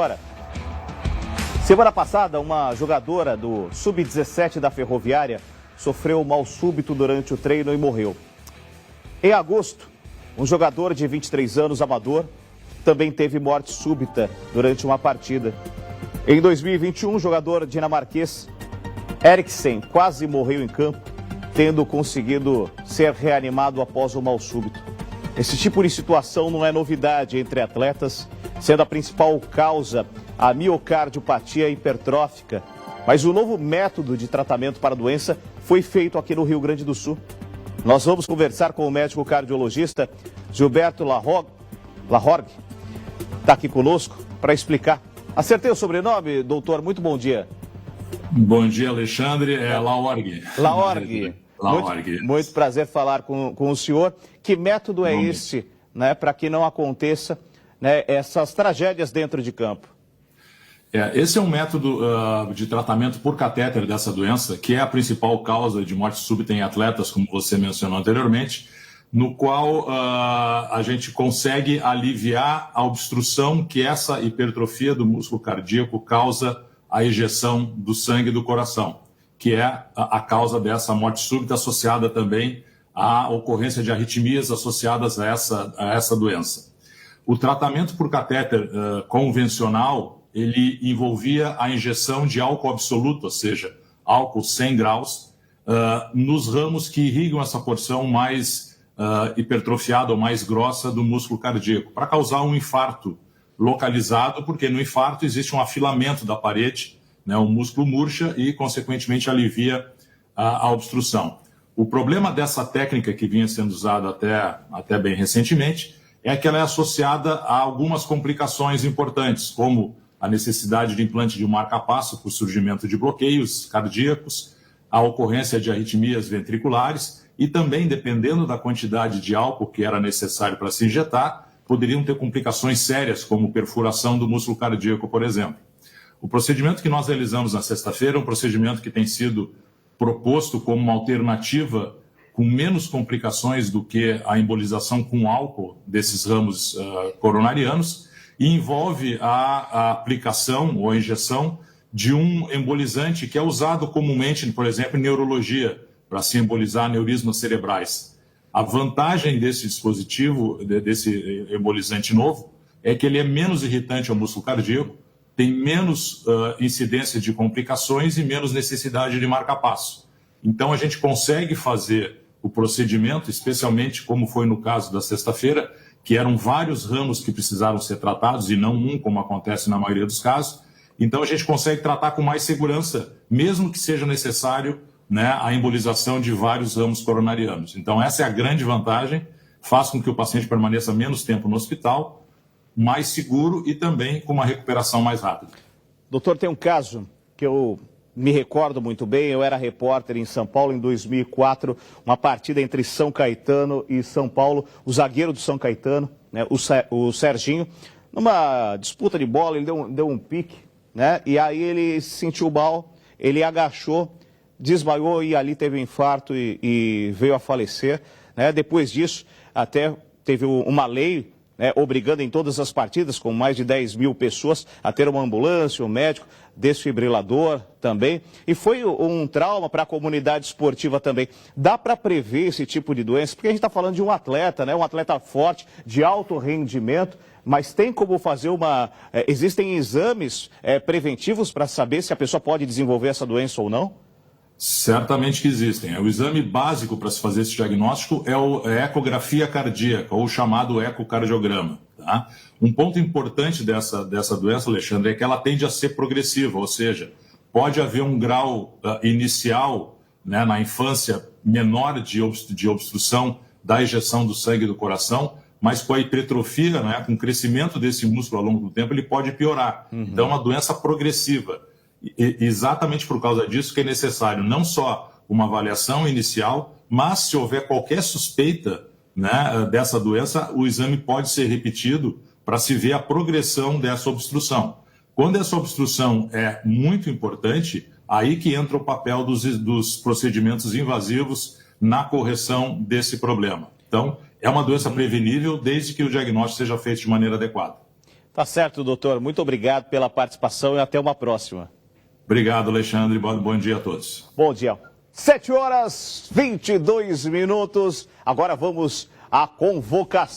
Agora, semana passada, uma jogadora do Sub-17 da Ferroviária sofreu mal súbito durante o treino e morreu. Em agosto, um jogador de 23 anos, amador, também teve morte súbita durante uma partida. Em 2021, o jogador dinamarquês Eriksen quase morreu em campo, tendo conseguido ser reanimado após o mal súbito. Esse tipo de situação não é novidade entre atletas, sendo a principal causa a miocardiopatia hipertrófica. Mas o novo método de tratamento para a doença foi feito aqui no Rio Grande do Sul. Nós vamos conversar com o médico cardiologista Gilberto Lahorgue. Está aqui conosco para explicar. Acertei o sobrenome, doutor? Muito bom dia. Bom dia, Alexandre. É Lahorgue. Lahorgue. Muito prazer falar com o senhor. Que método é esse, né, para que não aconteça, né, essas tragédias dentro de campo? Esse é um método de tratamento por catéter dessa doença, que é a principal causa de morte súbita em atletas, como você mencionou anteriormente, no qual a gente consegue aliviar a obstrução que essa hipertrofia do músculo cardíaco causa à ejeção do sangue do coração, que é a causa dessa morte súbita, associada também à ocorrência de arritmias associadas a essa doença. O tratamento por catéter convencional, ele envolvia a injeção de álcool absoluto, ou seja, álcool 100 graus, nos ramos que irrigam essa porção mais hipertrofiada ou mais grossa do músculo cardíaco, para causar um infarto localizado, porque no infarto existe um afilamento da parede, né, o músculo murcha e, consequentemente, alivia a obstrução. O problema dessa técnica que vinha sendo usada até bem recentemente é que ela é associada a algumas complicações importantes, como a necessidade de implante de um marca-passo por surgimento de bloqueios cardíacos, a ocorrência de arritmias ventriculares e também, dependendo da quantidade de álcool que era necessário para se injetar, poderiam ter complicações sérias, como perfuração do músculo cardíaco, por exemplo. O procedimento que nós realizamos na sexta-feira é um procedimento que tem sido proposto como uma alternativa com menos complicações do que a embolização com álcool desses ramos coronarianos, e envolve a aplicação ou a injeção de um embolizante que é usado comumente, por exemplo, em neurologia, para se embolizar aneurismas cerebrais. A vantagem desse dispositivo, desse embolizante novo, é que ele é menos irritante ao músculo cardíaco, tem menos incidência de complicações e menos necessidade de marca-passo. Então, a gente consegue fazer o procedimento, especialmente como foi no caso da sexta-feira, que eram vários ramos que precisaram ser tratados e não um, como acontece na maioria dos casos. Então, a gente consegue tratar com mais segurança, mesmo que seja necessário, né, a embolização de vários ramos coronarianos. Então, essa é a grande vantagem, faz com que o paciente permaneça menos tempo no hospital, mais seguro e também com uma recuperação mais rápida. Doutor, tem um caso que eu me recordo muito bem, eu era repórter em São Paulo em 2004, uma partida entre São Caetano e São Paulo, o zagueiro do São Caetano, né, o Serginho, numa disputa de bola, ele deu um pique, né, e aí ele sentiu mal, ele agachou, desmaiou e ali teve um infarto e veio a falecer, né. Depois disso, até teve uma lei, né, obrigando em todas as partidas, com mais de 10 mil pessoas, a ter uma ambulância, um médico, desfibrilador também. E foi um trauma para a comunidade esportiva também. Dá para prever esse tipo de doença? Porque a gente está falando de um atleta, né, um atleta forte, de alto rendimento, mas tem como fazer existem exames preventivos para saber se a pessoa pode desenvolver essa doença ou não? Certamente que existem. O exame básico para se fazer esse diagnóstico é a ecografia cardíaca, ou chamado ecocardiograma. Tá? Um ponto importante dessa doença, Alexandre, é que ela tende a ser progressiva, ou seja, pode haver um grau inicial, né, na infância menor de obstrução da ejeção do sangue do coração, mas com a hipertrofia, né, com o crescimento desse músculo ao longo do tempo, ele pode piorar. Então, é uma doença progressiva. Exatamente por causa disso que é necessário não só uma avaliação inicial, mas se houver qualquer suspeita, né, dessa doença, o exame pode ser repetido para se ver a progressão dessa obstrução. Quando essa obstrução é muito importante, aí que entra o papel dos procedimentos invasivos na correção desse problema. Então, é uma doença prevenível desde que o diagnóstico seja feito de maneira adequada. Tá certo, doutor. Muito obrigado pela participação e até uma próxima. Obrigado, Alexandre. Bom dia a todos. Bom dia. 7 horas 22 minutos. Agora vamos à convocação